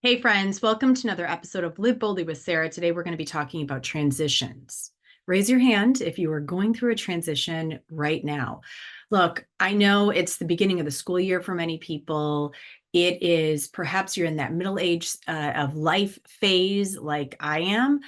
Hey friends, welcome to another episode of Live Boldly with Sarah. Today we're going to be talking about transitions. Raise your hand if you are going through a transition right now. Look, I know it's the beginning of the school year for many people. It is perhaps you're in that middle age of life phase like I am.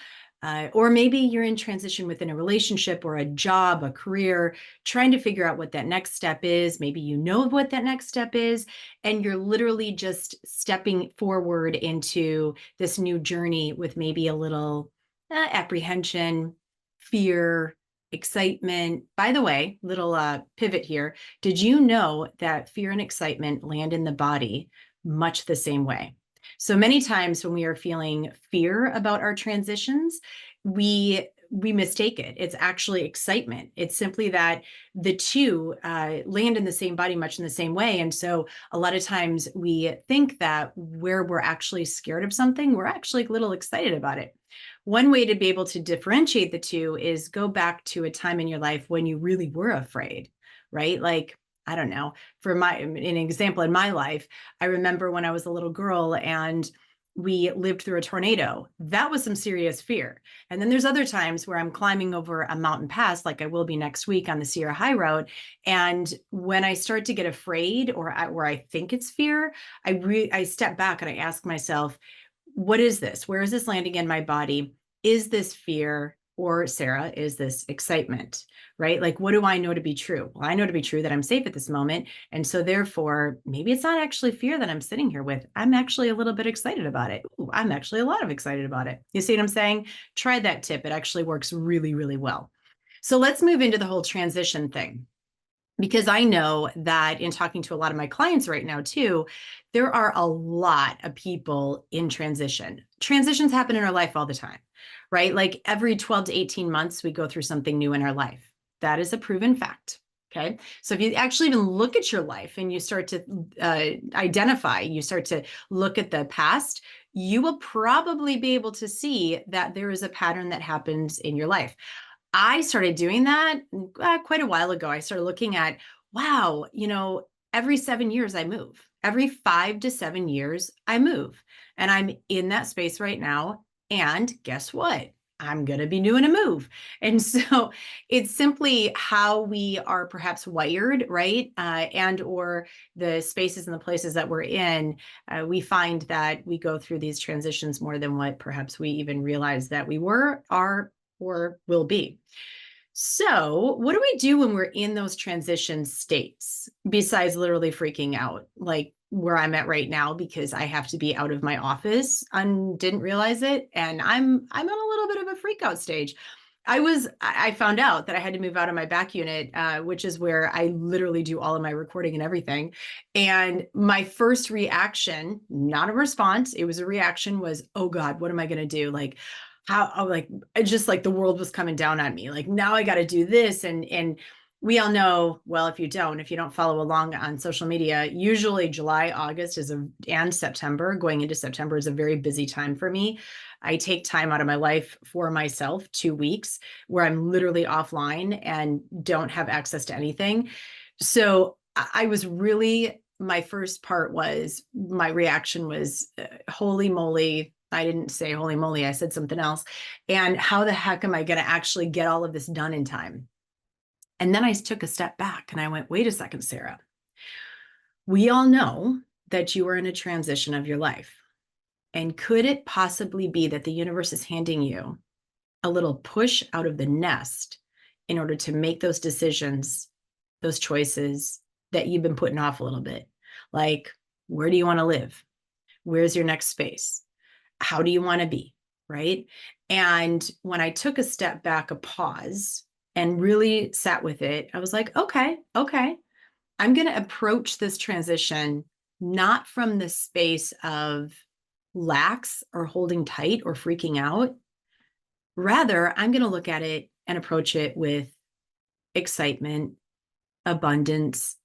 Or maybe you're in transition within a relationship or a job, a career, trying to figure out what that next step is. Maybe you know what that next step is, and you're literally just stepping forward into this new journey with maybe a little apprehension, fear, excitement. By the way, little pivot here. Did you know that fear and excitement land in the body much the same way? So many times when we are feeling fear about our transitions, we mistake it. It's actually excitement. It's simply that the two land in the same body much in the same way. And so a lot of times we think that where we're actually scared of something, we're actually a little excited about it. One way to be able to differentiate the two is go back to a time in your life when you really were afraid, right? Like, I don't know, for an example in my life, I remember when I was a little girl and we lived through a tornado. That was some serious fear. And then there's other times where I'm climbing over a mountain pass, like I will be next week on the Sierra High Road. And when I start to get afraid where I think it's fear, I step back and I ask myself, what is this? Where is this landing in my body? Is this fear? Or Sarah, is this excitement, right? Like, what do I know to be true? Well, I know to be true that I'm safe at this moment. And so therefore, maybe it's not actually fear that I'm sitting here with. I'm actually a little bit excited about it. Ooh, I'm actually a lot of excited about it. You see what I'm saying? Try that tip. It actually works really, really well. So let's move into the whole transition thing, because I know that in talking to a lot of my clients right now too, there are a lot of people in transition. Transitions happen in our life all the time, right? Like every 12 to 18 months, we go through something new in our life. That is a proven fact. Okay. So if you actually even look at your life and you start to identify, you start to look at the past, you will probably be able to see that there is a pattern that happens in your life. I started doing that quite a while ago. I started looking at, wow, every 7 years I move. Every 5 to 7 years I move. And I'm in that space right now. And guess what? I'm going to be doing a move. And so it's simply how we are perhaps wired, right? And or the spaces and the places that we're in, we find that we go through these transitions more than what perhaps we even realize that we are, or will be. So, what do we do when we're in those transition states besides literally freaking out, like where I'm at right now, because I have to be out of my office and didn't realize it, and I'm on a little bit of a freak out stage. I found out that I had to move out of my back unit, which is where I literally do all of my recording and everything. And my first reaction, not a response, it was a reaction, was, oh God, what am I going to do? Like, how, like, just like the world was coming down on me. Like, now I got to do this. And we all know, well, if you don't follow along on social media, usually July, August and September, going into September, is a very busy time for me. I take time out of my life for myself, 2 weeks, where I'm literally offline and don't have access to anything. So I was really, my first part was, my reaction was, holy moly. I didn't say holy moly, I said something else. And how the heck am I going to actually get all of this done in time? And then I took a step back and I went, wait a second, Sarah. We all know that you are in a transition of your life. And could it possibly be that the universe is handing you a little push out of the nest in order to make those decisions, those choices that you've been putting off a little bit? Like, where do you want to live? Where's your next space? How do you want to be? Right. And when I took a step back, a pause, and really sat with it, I was like, okay, I'm going to approach this transition not from the space of lax or holding tight or freaking out. Rather, I'm going to look at it and approach it with excitement, abundance,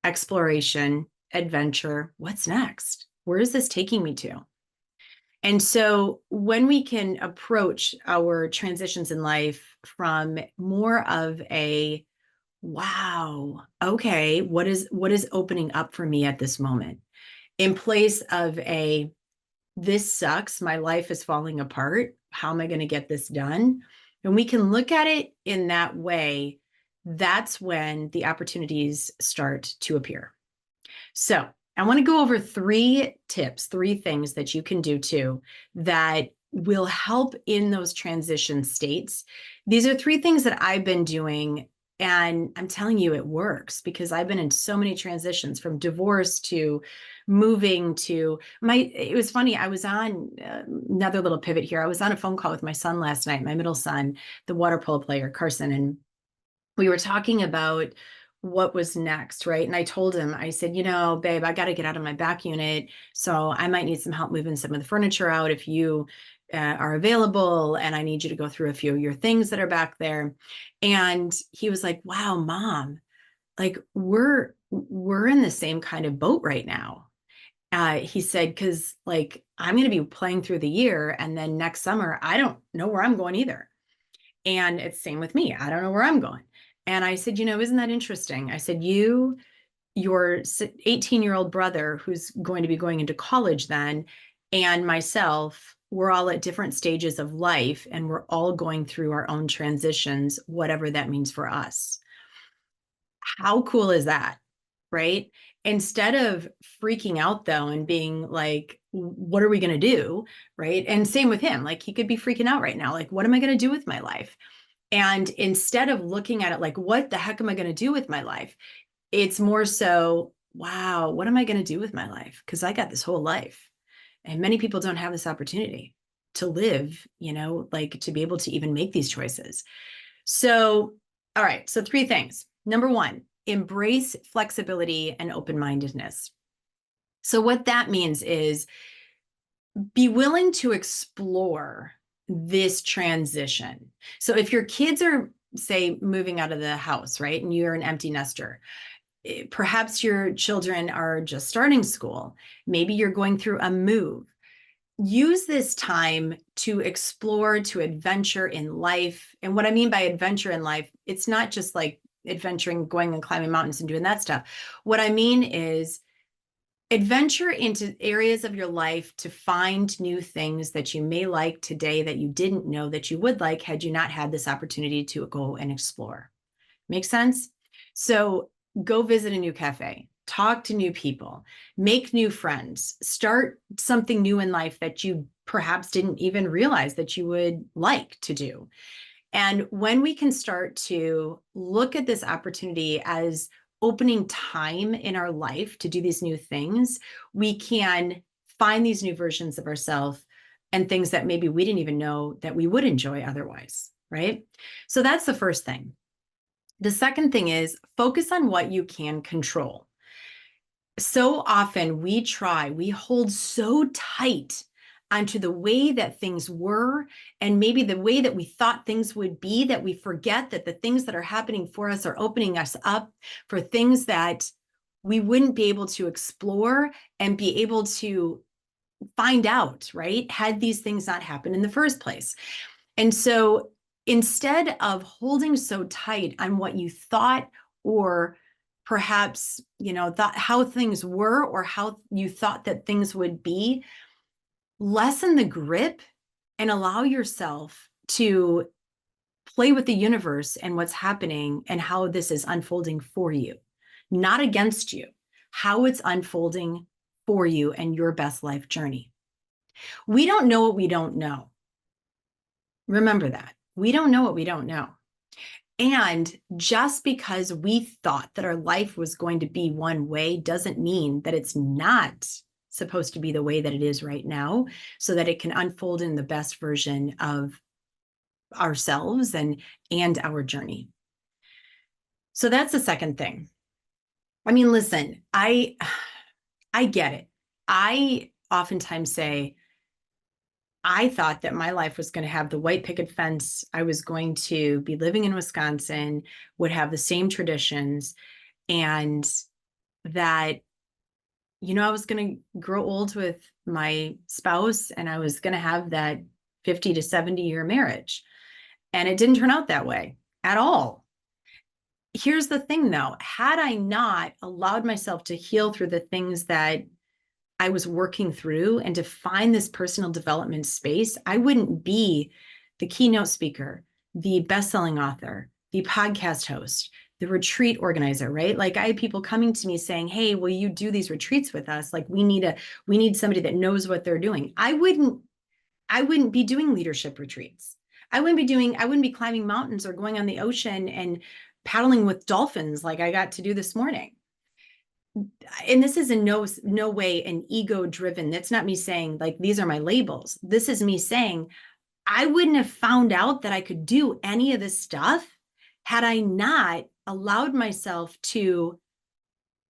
exploration, adventure. What's next? Where is this taking me to? And so when we can approach our transitions in life from more of a, wow, okay, what is opening up for me at this moment, in place of a, this sucks. My life is falling apart. How am I going to get this done? And we can look at it in that way. That's when the opportunities start to appear. So I want to go over 3 tips, 3 things that you can do too that will help in those transition states. These are 3 things that I've been doing, and I'm telling you it works because I've been in so many transitions, from divorce to moving to it was funny. I was on another little pivot here. I was on a phone call with my son last night, my middle son, the water polo player, Carson, and we were talking about what was next, right? And I told him, I said, babe, I got to get out of my back unit. So I might need some help moving some of the furniture out if you are available. And I need you to go through a few of your things that are back there. And he was like, wow, mom, like we're in the same kind of boat right now. He said, because like I'm going to be playing through the year, and then next summer, I don't know where I'm going either. And it's same with me. I don't know where I'm going. And I said, isn't that interesting? I said, your 18-year-old brother, who's going to be going into college then, and myself, we're all at different stages of life, and we're all going through our own transitions, whatever that means for us. How cool is that? Right? Instead of freaking out though and being like, what are we going to do? Right. And same with him. Like he could be freaking out right now. Like, what am I going to do with my life? And instead of looking at it like, what the heck am I going to do with my life? It's more so, wow, what am I going to do with my life? Because I got this whole life. And many people don't have this opportunity to live, like to be able to even make these choices. So, all right. So 3 things. Number 1, embrace flexibility and open-mindedness. So what that means is be willing to explore this transition. So if your kids are, say, moving out of the house, right, and you're an empty nester, perhaps your children are just starting school, maybe you're going through a move, use this time to explore, to adventure in life. And what I mean by adventure in life, it's not just like adventuring, going and climbing mountains and doing that stuff. What I mean is adventure into areas of your life to find new things that you may like today that you didn't know that you would like had you not had this opportunity to go and explore. Make sense? So go visit a new cafe, talk to new people, make new friends, start something new in life that you perhaps didn't even realize that you would like to do. And when we can start to look at this opportunity as opening time in our life to do these new things, we can find these new versions of ourselves and things that maybe we didn't even know that we would enjoy otherwise, right? So that's the first thing. The second thing is focus on what you can control. So often we hold so tight onto the way that things were and maybe the way that we thought things would be, that we forget that the things that are happening for us are opening us up for things that we wouldn't be able to explore and be able to find out, right? Had these things not happened in the first place. And so instead of holding so tight on what you thought, or perhaps, thought how things were or how you thought that things would be, lessen the grip and allow yourself to play with the universe and what's happening and how this is unfolding for you, not against you, how it's unfolding for you and your best life journey. We don't know what we don't know. Remember that. We don't know what we don't know. And just because we thought that our life was going to be one way doesn't mean that it's not supposed to be the way that it is right now, so that it can unfold in the best version of ourselves and our journey. So that's the second thing. I mean, listen, I get it. I oftentimes say, I thought that my life was going to have the white picket fence. I was going to be living in Wisconsin, would have the same traditions, and that, I was going to grow old with my spouse and I was going to have that 50 to 70-year marriage. And it didn't turn out that way at all. Here's the thing though, had I not allowed myself to heal through the things that I was working through and to find this personal development space, I wouldn't be the keynote speaker, the best-selling author, the podcast host, the retreat organizer, right? Like I had people coming to me saying, "Hey, will you do these retreats with us? Like we need somebody that knows what they're doing." I wouldn't be doing leadership retreats. I wouldn't be climbing mountains or going on the ocean and paddling with dolphins like I got to do this morning. And this is in no way an ego driven. That's not me saying like these are my labels. This is me saying I wouldn't have found out that I could do any of this stuff had I not allowed myself to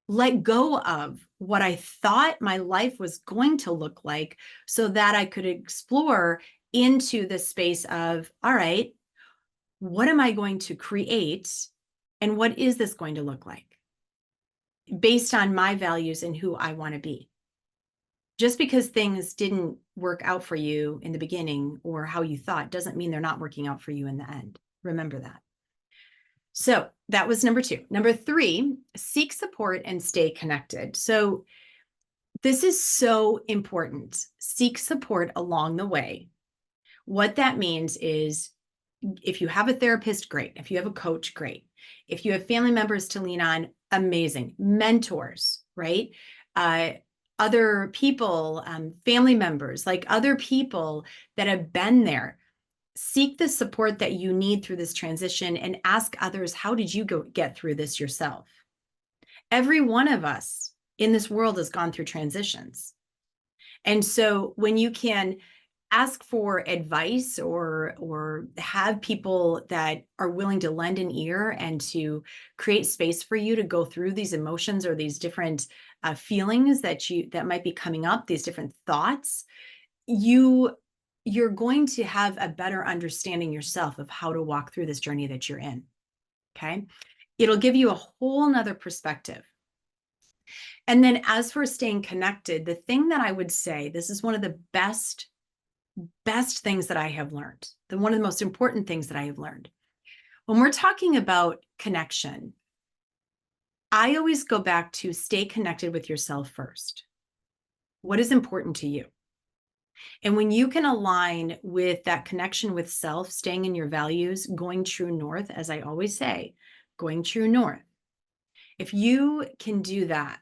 let go of what I thought my life was going to look like so that I could explore into the space of, all right, what am I going to create? And what is this going to look like based on my values and who I want to be? Just because things didn't work out for you in the beginning or how you thought doesn't mean they're not working out for you in the end. Remember that. So that was number 2. Number 3, seek support and stay connected. So this is so important. Seek support along the way. What that means is if you have a therapist, great. If you have a coach, great. If you have family members to lean on, amazing. Mentors, right? Other people, family members, like other people that have been there. Seek the support that you need through this transition and ask others, how did you get through this yourself? Every one of us in this world has gone through transitions. And so when you can ask for advice or have people that are willing to lend an ear and to create space for you to go through these emotions or these different feelings that might be coming up, these different thoughts, you're going to have a better understanding yourself of how to walk through this journey that you're in. Okay. It'll give you a whole nother perspective. And then as for staying connected, the thing that I would say, this is one of the best things that I have learned, one of the most important things that I have learned. When we're talking about connection, I always go back to stay connected with yourself first. What is important to you? And when you can align with that connection with self, staying in your values, going true north, as I always say, going true north. If you can do that,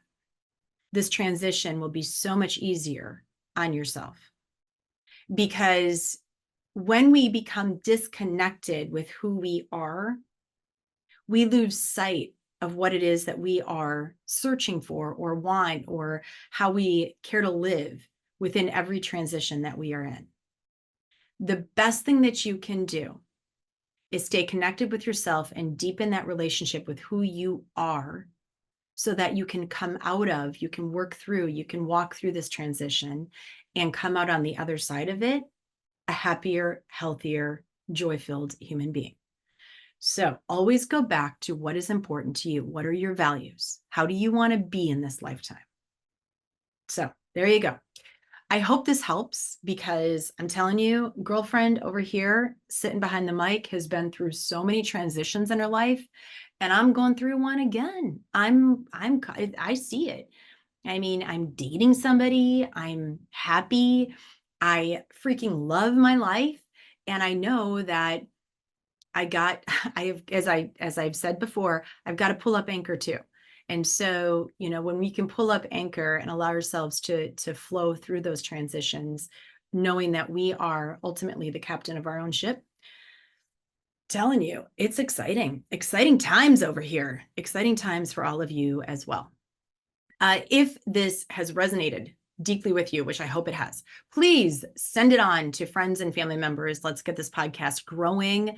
this transition will be so much easier on yourself. Because when we become disconnected with who we are, we lose sight of what it is that we are searching for or want or how we care to live within every transition that we are in. The best thing that you can do is stay connected with yourself and deepen that relationship with who you are so that you can you can work through, you can walk through this transition and come out on the other side of it a happier, healthier, joy-filled human being. So always go back to what is important to you. What are your values? How do you want to be in this lifetime? So there you go. I hope this helps because I'm telling you, girlfriend over here sitting behind the mic has been through so many transitions in her life, and I'm going through one again. I see it. I mean, I'm dating somebody, I'm happy, I freaking love my life, and I know that as I've said before, I've got to pull up anchor too. And so, when we can pull up anchor and allow ourselves to flow through those transitions, knowing that we are ultimately the captain of our own ship, telling you, it's exciting times over here, exciting times for all of you as well. If this has resonated deeply with you, which I hope it has, please send it on to friends and family members. Let's get this podcast growing.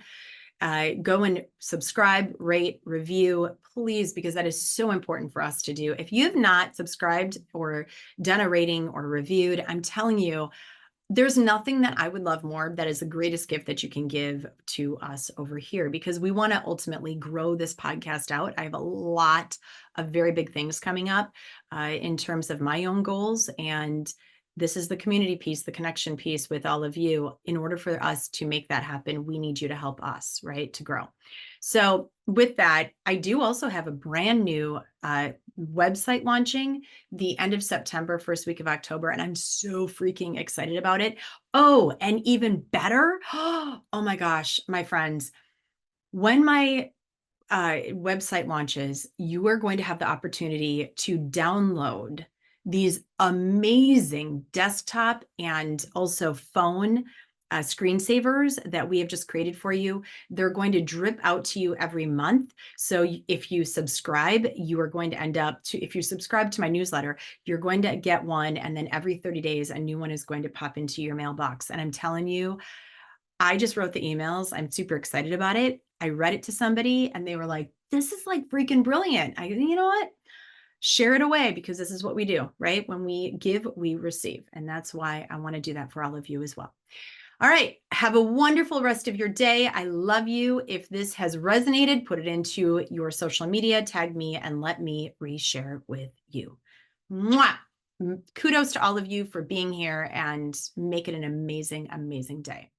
Go and subscribe, rate, review, please, because that is so important for us to do. If you have not subscribed or done a rating or reviewed, I'm telling you, there's nothing that I would love more. That is the greatest gift that you can give to us over here because we want to ultimately grow this podcast out. I have a lot of very big things coming up in terms of my own goals. And This is the community piece, the connection piece with all of you. In order for us to make that happen, we need you to help us, right, to grow. So with that, I do also have a brand new website launching the end of September, first week of October, and I'm so freaking excited about it. Oh, and even better, oh my gosh, my friends, when my website launches, you are going to have the opportunity to download these amazing desktop and also phone screensavers that we have just created for you. They're going to drip out to you every month. So if you subscribe, you are going to end up to, if you subscribe to my newsletter, you're going to get one. And then every 30 days, a new one is going to pop into your mailbox. And I'm telling you, I just wrote the emails. I'm super excited about it. I read it to somebody and they were like, this is like freaking brilliant. You know what? Share it away because this is what we do, right? When we give, we receive. And that's why I want to do that for all of you as well. All right. Have a wonderful rest of your day. I love you. If this has resonated, put it into your social media, tag me, and let me reshare with you. Mwah! Kudos to all of you for being here and make it an amazing, amazing day.